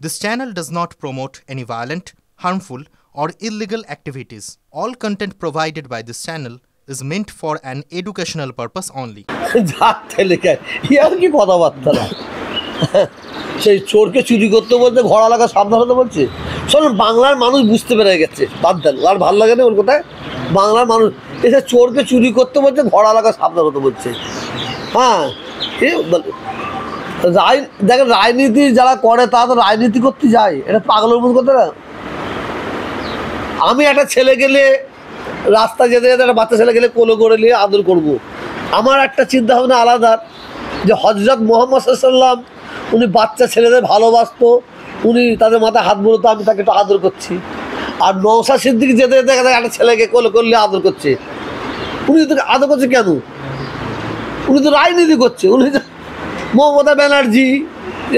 This channel does not promote any violent, harmful, or illegal activities. All content provided by this channel is meant for an educational purpose only. যাচ্ছে লেখা ইয়ার কি কথাবার্তা না সেই চোরকে চুরি করতে বলতে ঘোড়া লাগা সাবধান হতে বলছে। শোনেন, বাংলার মানুষ বুঝতে পেরে গেছে, বাদ দেন, আর ভালো লাগে না ওর কথায়। বাংলার মানুষ এসে চোরকে চুরি করতে বলছে, ঘোড়া লাগা সাবধান হতে বলছে। হ্যাঁ, দেখেন, রাজনীতি যারা করে তারা তো রাজনীতি করতে যায়, এটা পাগলের মতো করতে না। আমি একটা ছেলে গেলে, রাস্তা যেতে যেতে একটা বাচ্চা ছেলে গেলে কোলে করে নিয়ে আদর করবো। আমার একটা চিন্তা ভাবনা আলাদা, যে হযরত মুহাম্মদ সাল্লাল্লাহু আলাইহি ওয়াসাল্লাম উনি বাচ্চা ছেলেদের ভালোবাসতো, উনি তাদের মাথায় হাত বুলোতো, আমি তাকে একটু আদর করছি। আর নওশাদ সিদ্দিকী যেতে যেতে একটা ছেলেকে কোলে করলে আদর করছে। উনি তো আদর করছে কেন? উনি তো রাজনীতি করছে। উনি মমতা ব্যানার্জি,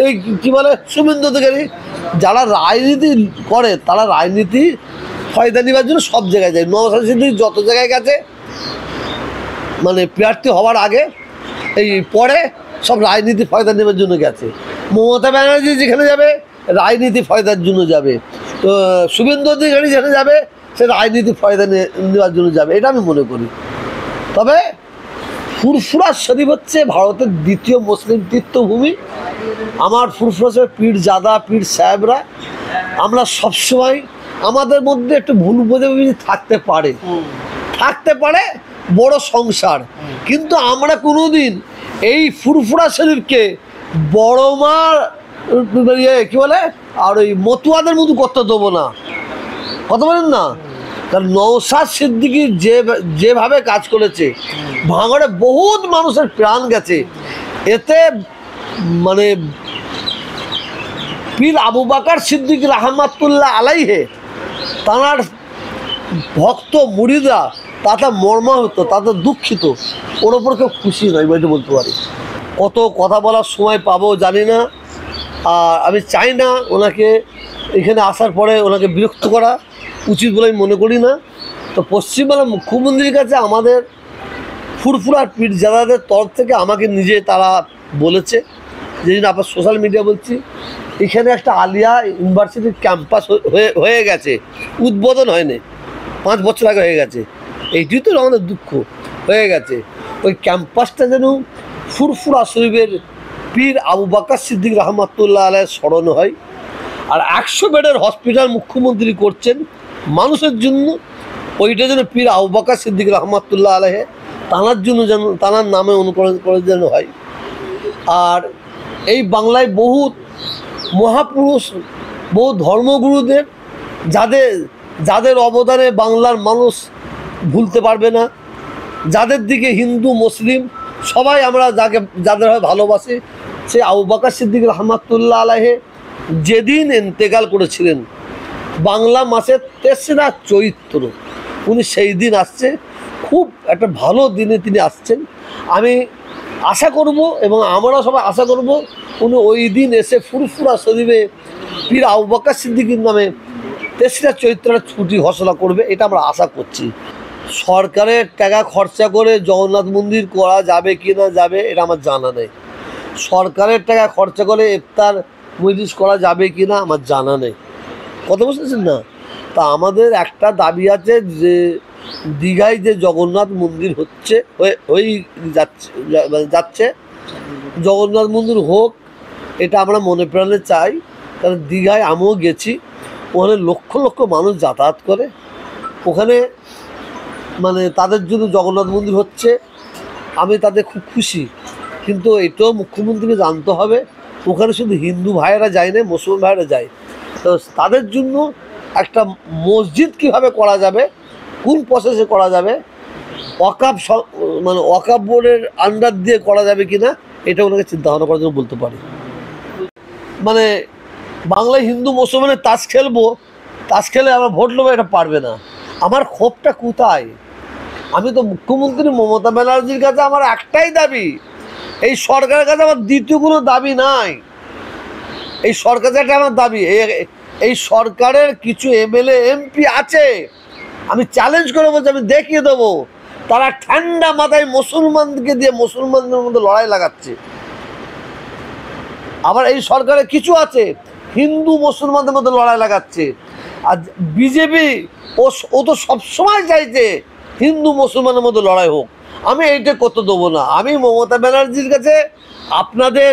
এই কী বলে, শুভেন্দু অধিকারী, যারা রাজনীতি করে তারা রাজনীতি ফয়দা নেওয়ার জন্য সব জায়গায় যায়। নওশাদ সিদ্দিকী যত জায়গায় গেছে, মানে প্রার্থী হওয়ার আগে, এই পরে সব রাজনীতি ফয়দা নেওয়ার জন্য গেছে। মমতা ব্যানার্জি যেখানে যাবে রাজনীতি ফয়দার জন্য যাবে, তো শুভেন্দু অধিকারী যেখানে যাবে সে রাজনীতি ফয়দা নেওয়ার জন্য যাবে, এটা আমি মনে করি। তবে ফুরফুরা শরীফ হচ্ছে ভারতের দ্বিতীয় মুসলিম তীর্থভূমি। আমার ফুরফুরা শরীফ পীর জাদা, পীর সাহেবরা, আমরা সবসময় আমাদের মধ্যে একটু ভুল বোঝাবুঝি থাকতে পারে, বড় সংসার, কিন্তু আমরা কোনোদিন এই ফুরফুরা শরীফকে বড় মার কি বলে আর ওই মতুয়াদের মতো করতে দেবো না, কথা বলেন না। কারণ নওশাদ সিদ্দিকী যেভাবে কাজ করেছে, ভাঙড়ে বহুত মানুষের প্রাণ গেছে, এতে মানে পীর আবু বকর সিদ্দিক রাহমাতুল্লাহ আলাইহে তাঁর ভক্ত মুরিদরা তাতে মর্মাহত, তাতে দুঃখিত, ওর ওপর কেউ খুশি নয়, বইটা বলতে পারি। কত কথা বলার সময় পাবো জানি না, আর আমি চাই না ওনাকে এখানে আসার পরে ওনাকে বিরক্ত করা উচিত বলে আমি মনে করি না। তো পশ্চিমবাংলার মুখ্যমন্ত্রীর কাছে আমাদের ফুরফুরার পীর জাদাদের তরফ থেকে আমাকে নিজে তারা বলেছে, যেদিন আপনার সোশ্যাল মিডিয়া বলছি, এখানে একটা আলিয়া ইউনিভার্সিটির ক্যাম্পাস হয়ে গেছে, উদ্বোধন হয়নি, 5 বছর আগে হয়ে গেছে। এইটিই তো আমাদের দুঃখ, হয়ে গেছে। ওই ক্যাম্পাসটা যেন ফুরফুরা শরীফের পীর আবু বকর সিদ্দিক রাহমাতুল্লাহ আলাইহির স্মরণে হয়। আর 100 বেডের হসপিটাল মুখ্যমন্ত্রী করছেন মানুষের জন্য, ওইটা যেন পীর আবু বকর সিদ্দিক রাহমাতুল্লাহ আলাইহি তাঁর জন্য যেন, তাঁর নামে অনুকরণ করে যেন হয়। আর এই বাংলায় বহুত মহাপুরুষ, বহু ধর্মগুরুদের, যাদের অবদানে বাংলার মানুষ ভুলতে পারবে না, যাদের দিকে হিন্দু মুসলিম সবাই আমরা যাদের হয় ভালোবাসি, সে আবু বকর সিদ্দিক রাহমাতুল্লাহ আলাইহি যেদিন ইন্তেকাল করেছিলেন বাংলা মাসের 3রা চৈত্র, উনি সেই দিন আসছে, খুব একটা ভালো দিনে তিনি আসছেন। আমি আশা করব এবং আমরা সবাই আশা করব উনি ওই দিন এসে ফুরফুরা শরীফে পীর আবু বকর সিদ্দিকীর নামে 3রা চৈত্রের ছুটি ঘোষণা করবে, এটা আমরা আশা করছি। সরকারের টাকা খরচা করে জগন্নাথ মন্দির করা যাবে কি না যাবে এটা আমার জানা নেই। সরকারের টাকা খরচা করে ইফতার মজলিস করা যাবে কি না আমার জানা নেই, কথা বুঝতেছেন না। তা আমাদের একটা দাবি আছে যে দীঘায় যে জগন্নাথ মন্দির হচ্ছে, হয়ে যাচ্ছে, জগন্নাথ মন্দির হোক, এটা আমরা মনে প্রাণে চাই। কারণ দীঘায় আমিও গেছি, ওখানে লক্ষ লক্ষ মানুষ যাতায়াত করে, ওখানে মানে তাদের জন্য জগন্নাথ মন্দির হচ্ছে, আমি তাদের খুব খুশি। কিন্তু এটাও মুখ্যমন্ত্রীকে জানতে হবে, ওখানে শুধু হিন্দু ভাইয়েরা যায় না, মুসলমান ভাইয়েরা যায়, তো তাদের জন্য একটা মসজিদ কিভাবে করা যাবে, কোন প্রসেসে করা যাবে, ওয়াকফ মানে ওয়াকফ বোর্ডের আন্ডার দিয়ে করা যাবে কি না, এটা ওনাকে চিন্তাভাবনা করার জন্য বলতে পারি। মানে বাংলায় হিন্দু মুসলমানের তাস খেলে আমরা ভোট নেবো, এটা পারবে না। আমার ক্ষোভটা কোথায়? আমি তো মুখ্যমন্ত্রী মমতা ব্যানার্জির কাছে আমার একটাই দাবি, এই সরকারের কাছে আমার দ্বিতীয় কোনো দাবি নাই। এই সরকারের একটা আমার দাবি, এই সরকারের কিছু এমএলএ এমপি আছে, আমি চ্যালেঞ্জ করে বলছি, আমি দেখিয়ে দেবো, তারা ঠান্ডা মাথায় মুসলমানকে দিয়ে মুসলমানদের মধ্যে লড়াই লাগাচ্ছে। আবার এই সরকারে কিছু আছে হিন্দু মুসলমানদের মধ্যে লড়াই লাগাচ্ছে। আর বিজেপি ও তো সবসময় চাইছে হিন্দু মুসলমানের মধ্যে লড়াই হোক। আমি এইটা করতে দেবো না। আমি মমতা ব্যানার্জির কাছে আপনাদের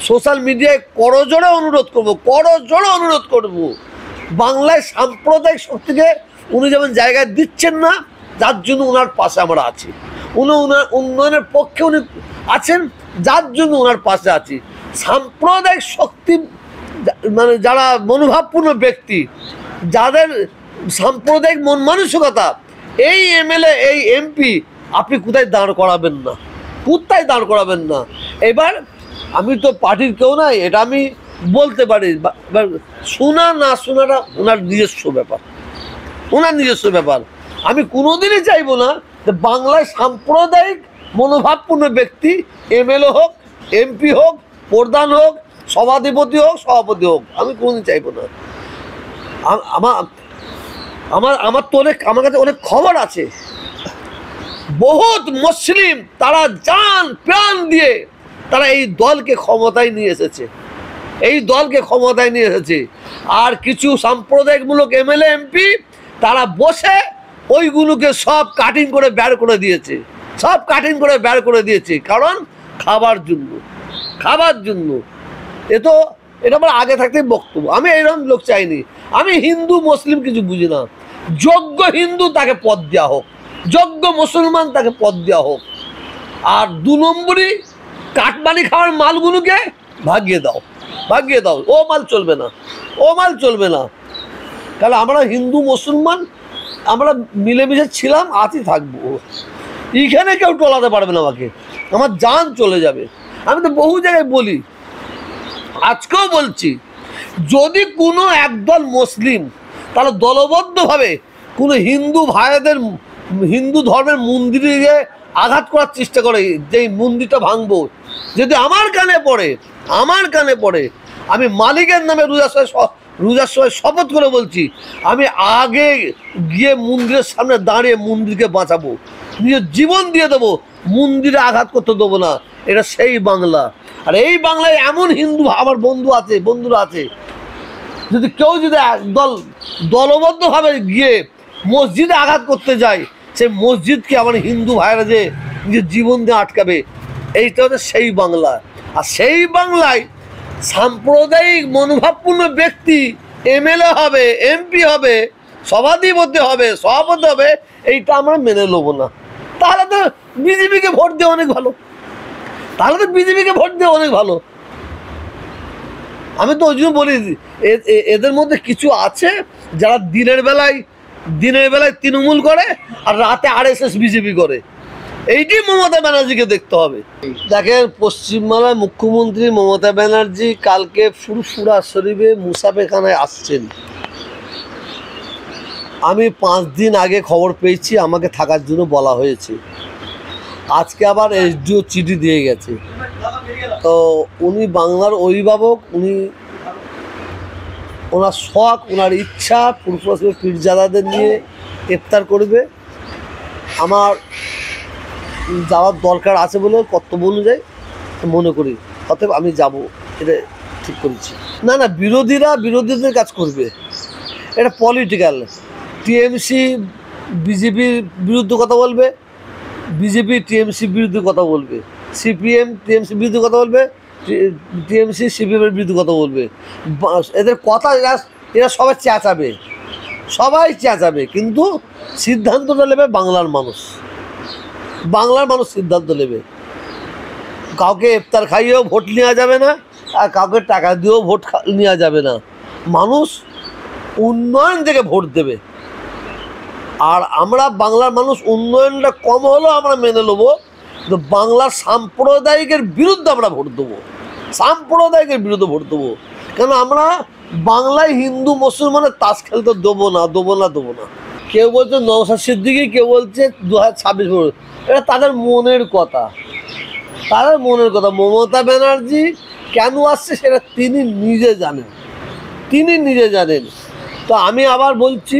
সোশ্যাল মিডিয়ায় করজোড়ে অনুরোধ করব, বাংলায় সাম্প্রদায়িক শক্তিকে উনি যেমন জায়গায় দিচ্ছেন না, যার জন্য ওনার পাশে আমরা আছি। ওনার উন্নয়নের পক্ষে উনি আছেন, যার জন্য ওনার পাশে আছি। সাম্প্রদায়িক শক্তি মানে যারা মনোভাবপূর্ণ ব্যক্তি, যাদের সাম্প্রদায়িক মন মানসিকতা, এই এমএলএ এই এমপি আপনি কোথায় দাঁড় করাবেন না। এবার আমি তো পার্টির কেউ নাই, এটা আমি বলতে পারি। শোনা না শোনাটা ওনার নিজস্ব ব্যাপার। আমি কোনোদিনই চাইবো না যে বাংলায় সাম্প্রদায়িক মনোভাবপূর্ণ ব্যক্তি এমএলএ হোক, এমপি হোক, প্রধান হোক, সভাধিপতি হোক, সভাপতি হোক, আমি কোনোদিন চাইবো না। আমার তো আমার কাছে অনেক খবর আছে। বহুত মুসলিম তারা জান প্রাণ দিয়ে তারা এই দলকে ক্ষমতায় নিয়ে এসেছে। আর কিছু সাম্প্রদায়িকমূলক এমএলএ এমপি তারা বসে ওইগুলোকে সব কাটিং করে বের করে দিয়েছে, কারণ খাবার জন্য। এটা আমার আগে থাকতে বক্তব্য। আমি এইরকম লোক চাইনি। আমি হিন্দু মুসলিম কিছু বুঝি না। যোগ্য হিন্দু তাকে পদ দেওয়া হোক, যোগ্য মুসলমান তাকে পদ দেওয়া হোক। আর 2 নম্বরই কাটমানি খাওয়ার মালগুলোকে ভাগিয়ে দাও। ও মাল চলবে না। তাহলে আমরা হিন্দু মুসলমান আমরা মিলেমিশে ছিলাম, আছি, থাকবো। এইখানে কেউ টলাতে পারবে না আমাকে, আমার জান চলে যাবে। আমি তো বহু জায়গায় বলি, আজকেও বলছি, যদি কোনো একদল মুসলিম তাহলে দলবদ্ধভাবে কোনো হিন্দু ভাইদের হিন্দু ধর্মের মন্দিরে আঘাত করার চেষ্টা করে, যে মন্দিরটা ভাঙবো, যদি আমার কানে পড়ে, আমি মালিকের নামে রোজার সময় শপথ করে বলছি, আমি আগে গিয়ে মন্দিরের সামনে দাঁড়িয়ে মন্দিরকে বাঁচাবো, নিজের জীবন দিয়ে দেবো, মন্দিরে আঘাত করতে দেবো না। এটা সেই বাংলা। আর এই বাংলায় এমন হিন্দু আমার বন্ধুরা আছে, যদি কেউ দলবদ্ধভাবে গিয়ে মসজিদে আঘাত করতে যায়, সেই মসজিদকে আমার হিন্দু ভাইরা যে নিজের জীবন দিয়ে আটকাবে, এইটা হচ্ছে সেই বাংলা। আর সেই বাংলায় সাম্প্রদায়িক মনোভাবপূর্ণ ব্যক্তি এমএলএ হবে, এমপি হবে, সভাধিপতি হবে, সভাপতি হবে, এইটা আমরা মেনে নেবো না। তাহলে তো বিজেপিকে ভোট দেওয়া অনেক ভালো। আমি তো ওই জন্য বলি, এদের মধ্যে কিছু আছে যারা দিনের বেলায় তৃণমূল করে আর রাতে আরএসএস বিজেপি করে। এইটি মমতা ব্যানার্জিকে দেখতে হবে। দেখেন, পশ্চিমবাংলার মুখ্যমন্ত্রী মমতা ব্যানার্জি কালকে ফুরফুরা শরীফে মুসাফেখানায় আসছেন। আমি 5 দিন আগে খবর পেয়েছি আমাকে থাকার জন্য বলা হয়েছে। আজকে আবার এসডিও চিঠি দিয়ে গেছে। তো উনি বাংলার অভিভাবক, ওনার শখ, ওনার ইচ্ছা ফুরফুরা শরীফ পীরজাদাদের নিয়ে ইফতার করবে। আমার যাওয়ার দরকার আছে বলে কর্তব্য অনুযায়ী মনে করি, অতএব আমি যাব, এটা ঠিক করেছি। না, বিরোধীদের কাজ করবে, এটা পলিটিক্যাল। টিএমসি বিজেপির বিরুদ্ধে কথা বলবে, বিজেপি টিএমসির বিরুদ্ধে কথা বলবে, সিপিএম টিএমসির বিরুদ্ধে কথা বলবে, টিএমসি সিপিএমের বিরুদ্ধে কথা বলবে। এদের কথা এরা সবাই চেঁচাবে, কিন্তু সিদ্ধান্তটা নেবে বাংলার মানুষ সিদ্ধান্ত নেবে। কাউকে ইফতার খাইয়েও ভোট নেওয়া যাবে না, আর কাউকে টাকা দিয়েও ভোট নেওয়া যাবে না। মানুষ উন্নয়ন থেকে ভোট দেবে। আর আমরা বাংলার মানুষ উন্নয়নটা কম হলেও আমরা মেনে নেবো, কিন্তু বাংলার সাম্প্রদায়িকের বিরুদ্ধে আমরা ভোট দেবো, কেন আমরা বাংলায় হিন্দু মুসলমানের তাস খেলতে দেবো না। কেউ বলছে নওশাদ সিদ্দিকী, কেউ বলছে 2026। এটা তাদের মনের কথা। মমতা ব্যানার্জি কেন আসছে সেটা তিনি নিজে জানেন। তো আমি আবার বলছি,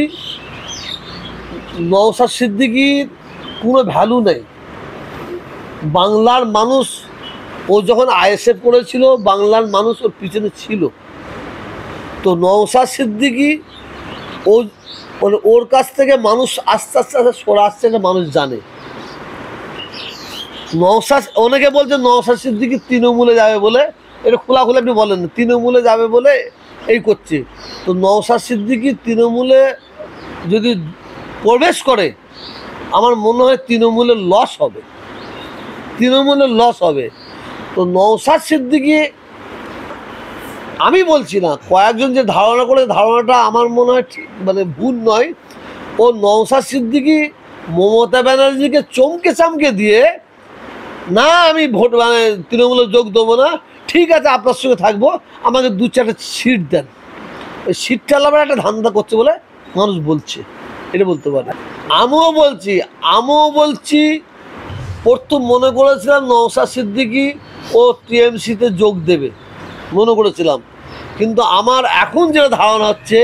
নওশাদ সিদ্দিকীর কোনো ভ্যালু নেই। বাংলার মানুষ, ও যখন আইএসএফ করেছিল, বাংলার মানুষ ওর পিছনে ছিল। তো নওশাদ সিদ্দিকী ও মানে ওর কাছ থেকে মানুষ আস্তে আস্তে আস্তে সরে আসছে, এটা মানুষ জানে। নওশাদ, অনেকে বলছে নওশাদ সিদ্দিকী তৃণমূলে যাবে বলে, এটা খোলাখুলি আপনি বলেন না, তৃণমূলে যাবে বলে এই করছে। তো নওশাদ সিদ্দিকী তৃণমূলে যদি প্রবেশ করে আমার মনে হয় তৃণমূলের লস হবে, তৃণমূলের লস হবে। তো নওশাদ সিদ্দিকী, আমি বলছি না, কয়েকজন যে ধারণা করে, ধারণাটা আমার মনে হয় ঠিক মানে ভুল নয়। ও নওশাদ সিদ্দিকী মমতা ব্যানার্জিকে চমকে চামকে দিয়ে, না আমি ভোট মানে তৃণমূলে যোগ দেবো না, ঠিক আছে আপনার সঙ্গে থাকবো, আমাকে 2-4টা সিট দেন, ওই সিটটা লাভের একটা ধান্দা করছে বলে মানুষ বলছে, এটা বলতে পারে। আমিও বলছি প্রথম মনে করেছিলাম নওশাদ সিদ্দিকী ও টিএমসিতে যোগ দেবে, মনে করেছিলাম। কিন্তু আমার এখন যেটা ধারণা হচ্ছে,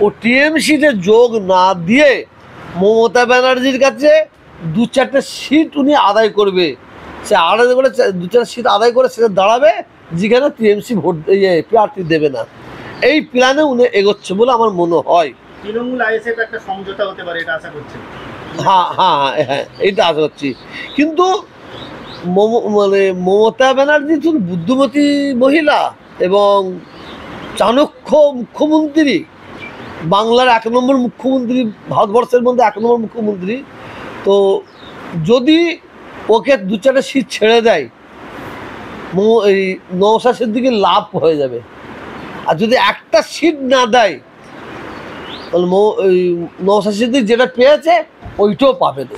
ও টিএমসিতে যোগ না দিয়ে মমতা ব্যানার্জির কাছে 2-4টে সিট উনি আদায় করবে, সে আদায় করে 2-4 সিট আদায় করে সেটা দাঁড়াবে যেখানে টিএমসি ভোট প্রার্থী দেবে না। এই প্ল্যানে উনি এগোচ্ছে বলে আমার মনে হয়। তৃণমূল আইএসএফ একটা সমঝোতা হতে পারে, এটা আশা করছেন? হ্যাঁ, এইটা আশা করছি। কিন্তু মানে মমতা ব্যানার্জি তো বুদ্ধিমতী মহিলা এবং চাণক্য মুখ্যমন্ত্রী, বাংলার 1 নম্বর মুখ্যমন্ত্রী, ভারতবর্ষের মধ্যে 1 নম্বর মুখ্যমন্ত্রী। তো যদি ওকে 2-4টে সিট ছেড়ে দেয়, এই নওশাদ সিদ্দিকীর লাভ হয়ে যাবে। আর যদি একটা সিট না দেয় তাহলে নওশাদ সিদ্দিকী যেটা পেয়েছে ওইটাও পাবে না।